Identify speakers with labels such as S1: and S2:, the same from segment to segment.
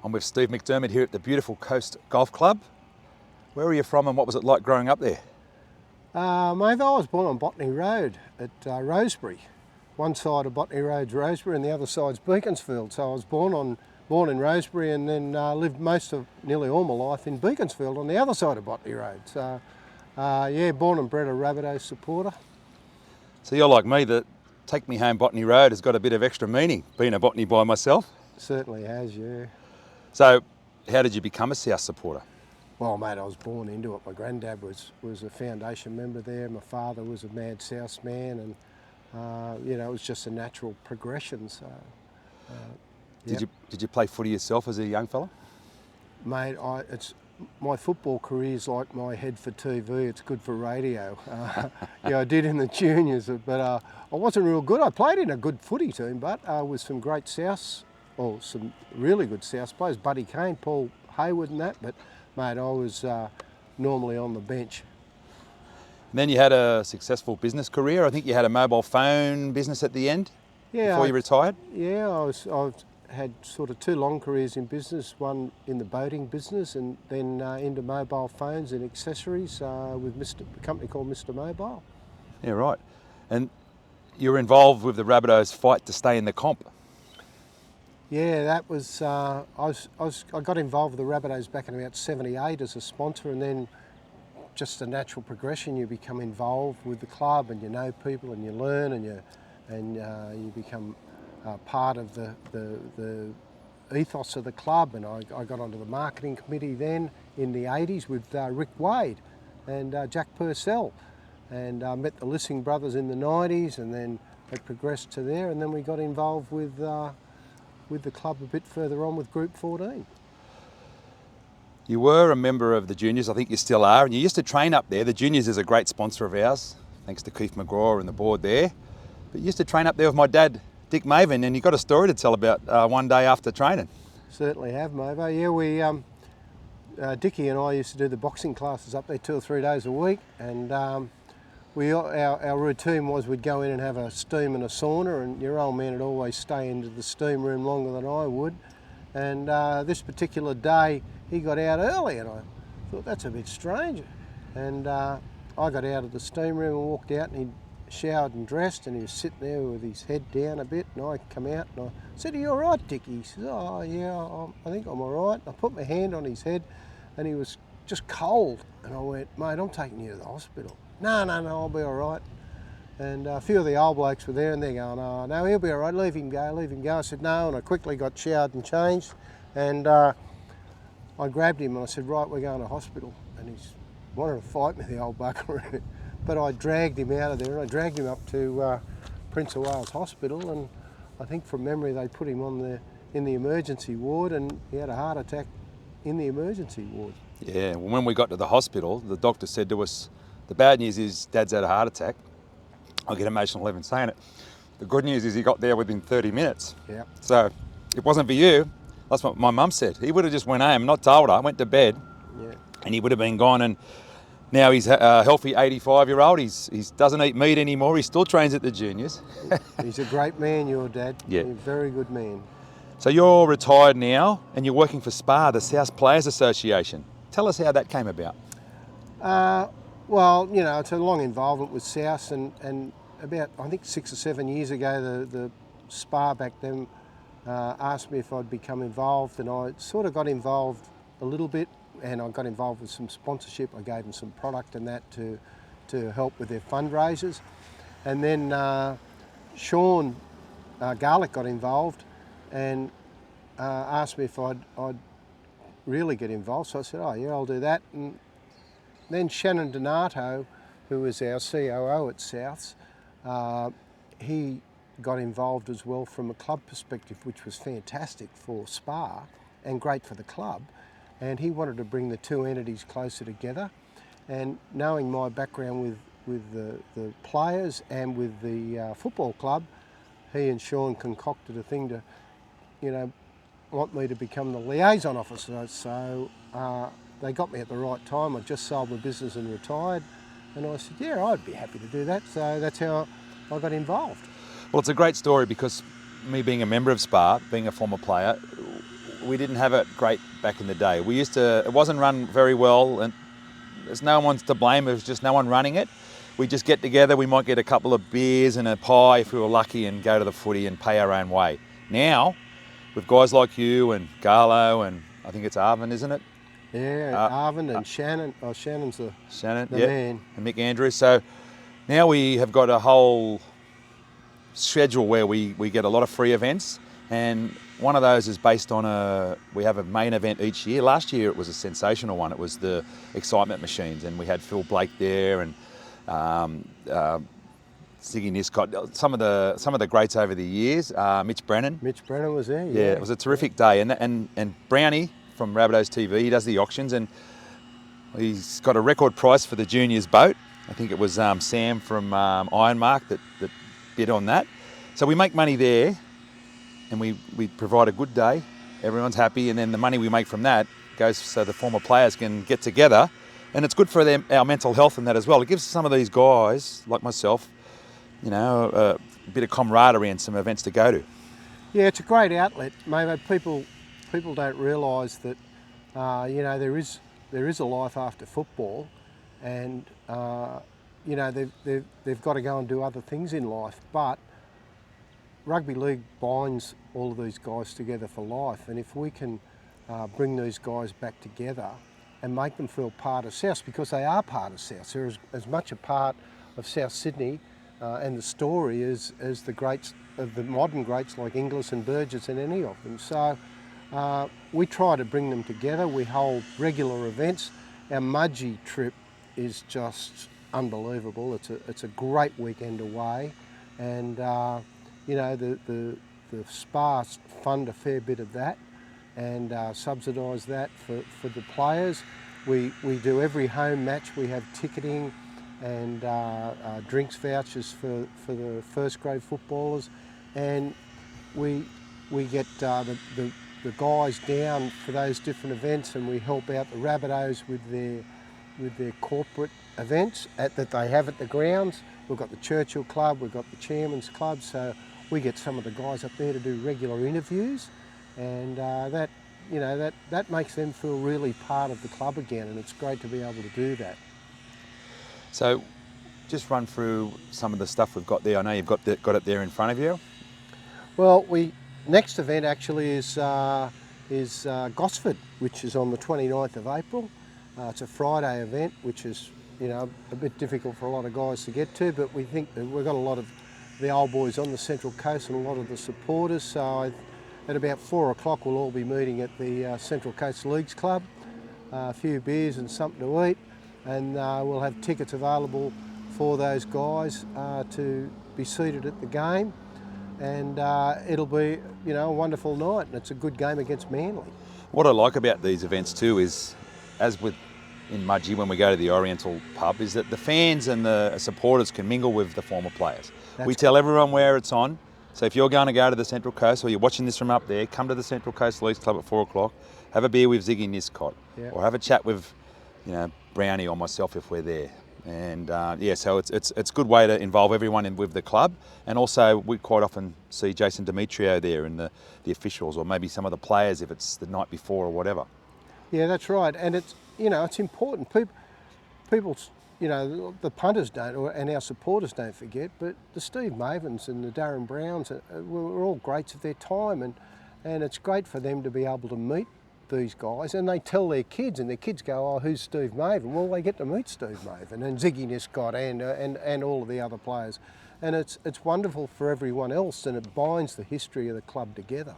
S1: I'm with Steve McDermott here at the beautiful Coast Golf Club. Where are you from and what was it like growing up there?
S2: Mavo, I was born on Botany Road at Rosebery. One side of Botany Road's Rosebery and the other side's Beaconsfield. So I was born in Rosebery and then lived nearly all my life in Beaconsfield on the other side of Botany Road. So yeah, born and bred a Rabbitohs supporter.
S1: So you're like me, that Take Me Home Botany Road has got a bit of extra meaning, being a Botany boy myself.
S2: Certainly has, yeah.
S1: So how did you become a South supporter?
S2: Well, mate, I was born into it. My granddad was a foundation member there. My father was a mad South man, and you know, it was just a natural progression. So,
S1: Did you play footy yourself as a young fella?
S2: Mate, my football career is like my head for TV. It's good for radio. Yeah, I did in the juniors, but I wasn't real good. I played in a good footy team, but with some great Souths, or some really good South players, Buddy Kane, Paul Hayward and that, but mate, I was normally on the bench.
S1: And then you had a successful business career. I think you had a mobile phone business at the end, before you retired?
S2: Yeah, I've had sort of two long careers in business, one in the boating business and then into mobile phones and accessories with a company called Mr. Mobile.
S1: Yeah, right. And you were involved with the Rabbitohs fight to stay in the comp.
S2: Yeah, that was, I got involved with the Rabbitohs back in about 78 as a sponsor, and then just a natural progression, you become involved with the club and you know people and you learn and you become part of the ethos of the club. And I got onto the marketing committee then in the 80s with Rick Wade and Jack Purcell, and met the Lissing brothers in the 90s, and then it progressed to there, and then we got involved with the club a bit further on with Group 14.
S1: You were a member of the juniors, I think you still are, and you used to train up there. The juniors is a great sponsor of ours, thanks to Keith McGraw and the board there. But you used to train up there with my dad, Dick Maven, and you got a story to tell about one day after training.
S2: Certainly have, Mavo. Yeah, Dickie and I used to do the boxing classes up there 2 or 3 days a week, and our routine was we'd go in and have a steam and a sauna, and your old man would always stay into the steam room longer than I would. And this particular day he got out early, and I thought that's a bit strange. And I got out of the steam room and walked out, and he'd showered and dressed, and he was sitting there with his head down a bit, and I come out and I said, "Are you all right, Dickie?" He says, "Oh yeah, I think I'm all right." I put my hand on his head and he was just cold, and I went, "Mate, I'm taking you to the hospital." No, I'll be all right. And a few of the old blokes were there, and they're going, "Oh, no, he'll be all right, leave him go. I said, "No," and I quickly got showered and changed, and I grabbed him and I said, "Right, we're going to hospital." And he's wanted to fight me, the old buckaroo. But I dragged him out of there, and I dragged him up to Prince of Wales Hospital, and I think from memory they put him in the emergency ward, and he had a heart attack in the emergency ward.
S1: Yeah, well, when we got to the hospital, the doctor said to us, the bad news is Dad's had a heart attack. I get emotional even saying it. The good news is he got there within 30 minutes.
S2: Yeah.
S1: So if it wasn't for you, that's what my mum said. He would have just went home, not told her, went to bed,
S2: Yeah.
S1: and he would have been gone. And now he's a healthy 85-year-old. He doesn't eat meat anymore. He still trains at the juniors.
S2: He's a great man, your dad.
S1: Yeah.
S2: He's a very good man.
S1: So you're retired now, and you're working for SPA, the South Players Association. Tell us how that came about.
S2: Well, you know, it's a long involvement with South, and about, I think 6 or 7 years ago, the SPA back then asked me if I'd become involved, and I sort of got involved a little bit, and I got involved with some sponsorship. I gave them some product and that to help with their fundraisers. And then Sean Garlick got involved and asked me if I'd really get involved. So I said, "Oh yeah, I'll do that." And then Shannon Donato, who was our COO at Souths, he got involved as well from a club perspective, which was fantastic for SPA and great for the club. And he wanted to bring the two entities closer together. And knowing my background with the players and with the football club, he and Sean concocted a thing to, you know, want me to become the liaison officer. So they got me at the right time. I just sold my business and retired. And I said, yeah, I'd be happy to do that. So that's how I got involved.
S1: Well, it's a great story because me being a member of SPA, being a former player, we didn't have it great back in the day. It wasn't run very well, and there's no one's to blame. It was just no one running it. We just get together. We might get a couple of beers and a pie if we were lucky, and go to the footy and pay our own way. Now, with guys like you and Garlo and I think it's Arvin, isn't it?
S2: Yeah, Arvin and Shannon. Oh, Shannon's the man.
S1: And Mick Andrews. So now we have got a whole schedule where we get a lot of free events, and one of those is based on we have a main event each year. Last year it was a sensational one. It was the excitement machines, and we had Phil Blake there and Ziggy Niscott, some of the greats over the years. Mitch Brennan.
S2: Mitch Brennan was there.
S1: Yeah, it was a terrific day, and Brownie from Rabbitohs TV, he does the auctions, and he's got a record price for the juniors boat. I think it was Sam from Ironmark that bid on that. So we make money there, and we provide a good day. Everyone's happy, and then the money we make from that goes so the former players can get together, and it's good for our mental health and that as well. It gives some of these guys, like myself, a bit of camaraderie and some events to go to.
S2: Yeah, it's a great outlet, Mavo. People don't realise that there is a life after football, and they've got to go and do other things in life. But rugby league binds all of these guys together for life, and if we can bring these guys back together and make them feel part of South, because they are part of South. They're as much a part of South Sydney and the story as the greats of the modern greats like Inglis and Burgess and any of them. So we try to bring them together. We hold regular events. Our Mudgee trip is just unbelievable. It's a great weekend away, and the Spas fund a fair bit of that and subsidise that for the players. We do every home match. We have ticketing and drinks vouchers for the first grade footballers, and we get the guys down for those different events, and we help out the Rabbitohs with their corporate events that they have at the grounds. We've got the Churchill Club, we've got the Chairman's Club, so we get some of the guys up there to do regular interviews, and that makes them feel really part of the club again, and it's great to be able to do that.
S1: So just run through some of the stuff we've got there. I know you've got it there in front of you.
S2: Well, next event actually is Gosford, which is on the 29th of April. It's a Friday event, which is a bit difficult for a lot of guys to get to, but we think that we've got a lot of the old boys on the Central Coast and a lot of the supporters. So at about 4 o'clock we'll all be meeting at the Central Coast Leagues Club, a few beers and something to eat, and we'll have tickets available for those guys to be seated at the game, and it'll be a wonderful night, and it's a good game against Manly.
S1: What I like about these events too is, as with in Mudgee when we go to the Oriental pub, is that the fans and the supporters can mingle with the former players. We tell everyone where it's on. So if you're going to go to the Central Coast, or you're watching this from up there, come to the Central Coast Leagues Club at 4 o'clock, have a beer with Ziggy Niscott, or have a chat with Brownie or myself if we're there. And so it's a good way to involve everyone with the club, and also we quite often see Jason Demetrio there and the officials, or maybe some of the players if it's the night before or whatever. Yeah,
S2: that's right, and it's important. People, the punters don't, and our supporters don't forget, but the Steve Mavens and the Darren Browns were all greats of their time, and it's great for them to be able to meet these guys, and they tell their kids, and their kids go, "Oh, who's Steve Maven?" Well, they get to meet Steve Maven and Ziggy Niscott and all of the other players, and it's wonderful for everyone else, and it binds the history of the club together.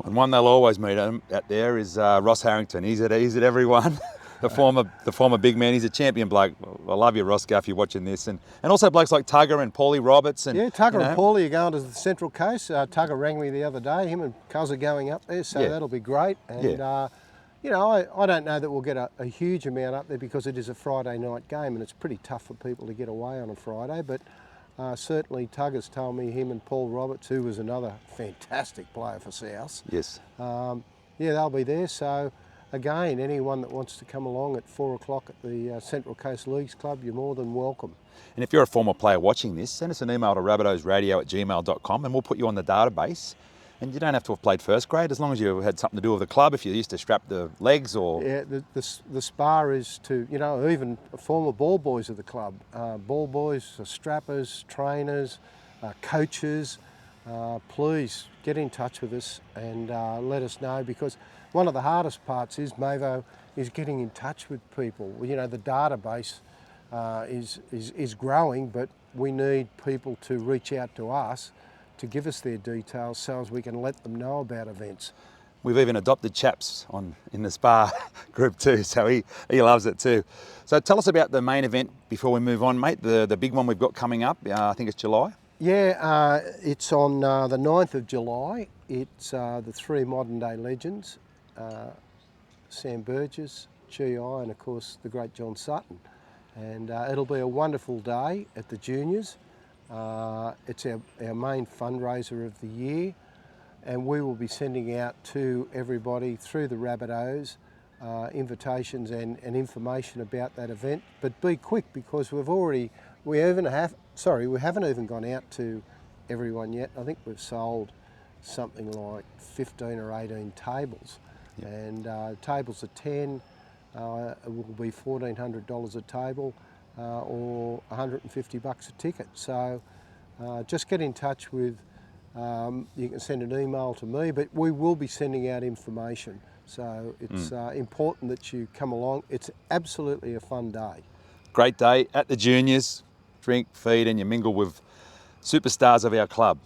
S1: And one they'll always meet out there is Ross Harrington. He's at everyone. The former big man. He's a champion bloke. I love you, Ross, if you're watching this, and also blokes like Tugger and Paulie Roberts. And
S2: Tugger and Paulie are going to the Central Coast. Tugger rang me the other day. Him and Cuz are going up there, so that'll be great. And I don't know that we'll get a huge amount up there because it is a Friday night game, and it's pretty tough for people to get away on a Friday. But certainly Tugger's told me him and Paul Roberts, who was another fantastic player for South.
S1: Yes.
S2: They'll be there. So. Again, anyone that wants to come along at 4 o'clock at the Central Coast Leagues Club, you're more than welcome.
S1: And if you're a former player watching this, send us an email to rabbitohsradio@gmail.com, and we'll put you on the database. And you don't have to have played first grade, as long as you had something to do with the club, if you used to strap the legs or...
S2: Yeah, the spar is to, you know, even former ball boys of the club, ball boys, strappers, trainers, coaches, please get in touch with us and let us know, because one of the hardest parts is, Mavo, is getting in touch with people. You know, the database is growing, but we need people to reach out to us to give us their details so as we can let them know about events.
S1: We've even adopted Chaps in the spa group too, so he loves it too. So tell us about the main event before we move on, mate, the big one we've got coming up. I think it's July.
S2: Yeah, it's on the 9th of July. It's the three modern day legends, Sam Burgess, GI, and of course the great John Sutton. And it'll be a wonderful day at the juniors. It's our main fundraiser of the year, and we will be sending out to everybody through the Rabbitohs invitations and information about that event. But be quick, because we haven't even gone out to everyone yet. I think we've sold something like 15 or 18 tables. Yep. And tables of 10 will be $1,400 a table, or $150 a ticket. So just get in touch with, you can send an email to me, but we will be sending out information. So it's important that you come along. It's absolutely a fun day.
S1: Great day at the juniors. Drink, feed, and you mingle with superstars of our club.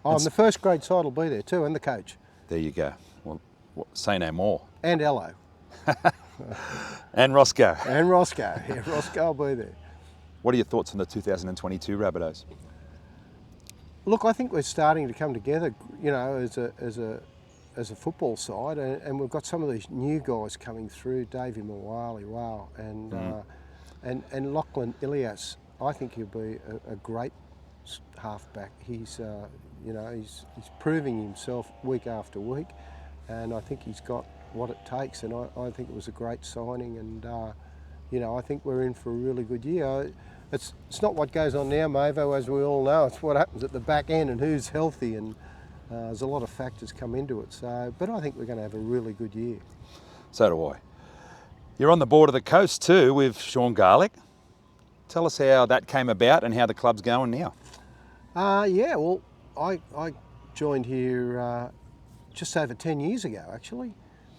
S2: Oh, and the first grade side will be there too, and the coach.
S1: There you go. Well, say no more.
S2: And Ello.
S1: And Roscoe.
S2: And Roscoe. Yeah, Roscoe will be there.
S1: What are your thoughts on the 2022 Rabbitohs?
S2: Look, I think we're starting to come together, you know, as a football side, and we've got some of these new guys coming through. Davey Mawali, wow, and Lachlan Ilias. I think he'll be a great halfback. He's proving himself week after week, and I think he's got what it takes. And I think it was a great signing, and I think we're in for a really good year. It's not what goes on now, Mavo, as we all know. It's what happens at the back end and who's healthy, and there's a lot of factors come into it. So, but I think we're going to have a really good year.
S1: So do I. You're on the board of the coast too with Sean Garlick. Tell us how that came about and how the club's going now.
S2: Yeah, well, I joined here just over 10 years ago, actually,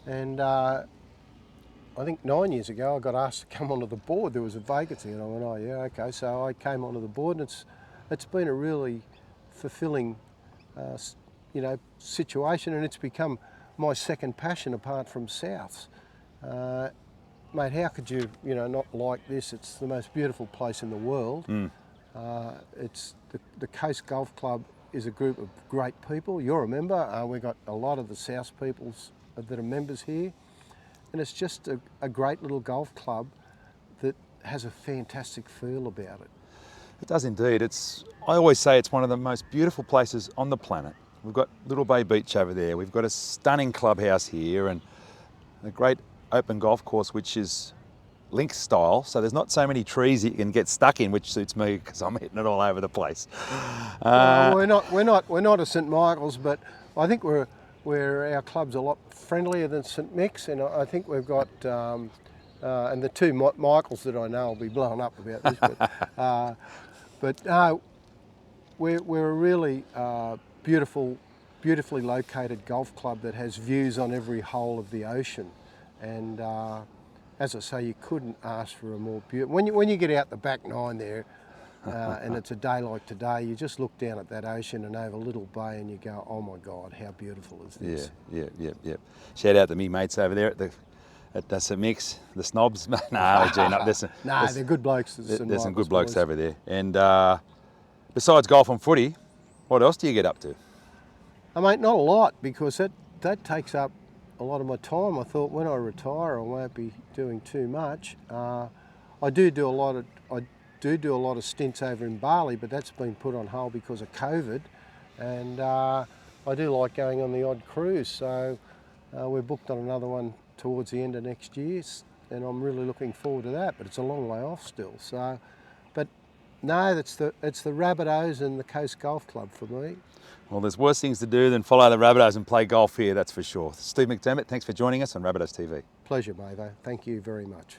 S2: and I think 9 years ago I got asked to come onto the board. There was a vacancy, and I went, oh yeah, okay. So I came onto the board, and it's been a really fulfilling, situation, and it's become my second passion apart from Souths. Mate, how could you, not like this? It's the most beautiful place in the world. It's the Coast Golf Club is a group of great people. You're a member. We've got a lot of the South peoples that are members here. And it's just a great little golf club that has a fantastic feel about it.
S1: It does indeed. I always say it's one of the most beautiful places on the planet. We've got Little Bay Beach over there. We've got a stunning clubhouse here and a great open golf course, which is links style. So there's not so many trees that you can get stuck in, which suits me because I'm hitting it all over the place.
S2: We're not a St Michael's, but I think our club's a lot friendlier than St Mick's, and I think we've got, and the two Michaels that I know will be blown up about this, but we're a really beautifully located golf club that has views on every hole of the ocean, and as I say, you couldn't ask for a more beautiful. When you get out the back nine there, and it's a day like today, you just look down at that ocean and over Little Bay and you go, oh my God, how beautiful is this?
S1: Yeah. Shout out to me mates over there at St Mick's, the snobs.
S2: They're good blokes.
S1: There's some good blokes over there. And besides golf and footy, what else do you get up to?
S2: Mate, not a lot, because that takes up a lot of my time. I thought when I retire I won't be doing too much. I do a lot of stints over in Bali, but that's been put on hold because of COVID. And I do like going on the odd cruise, so we're booked on another one towards the end of next year, and I'm really looking forward to that, but it's a long way off still. So, but No, it's the Rabbitohs and the Coast Golf Club for me.
S1: Well, there's worse things to do than follow the Rabbitohs and play golf here, that's for sure. Steve McDermott, thanks for joining us on Rabbitohs TV.
S2: Pleasure, Mavo. Thank you very much.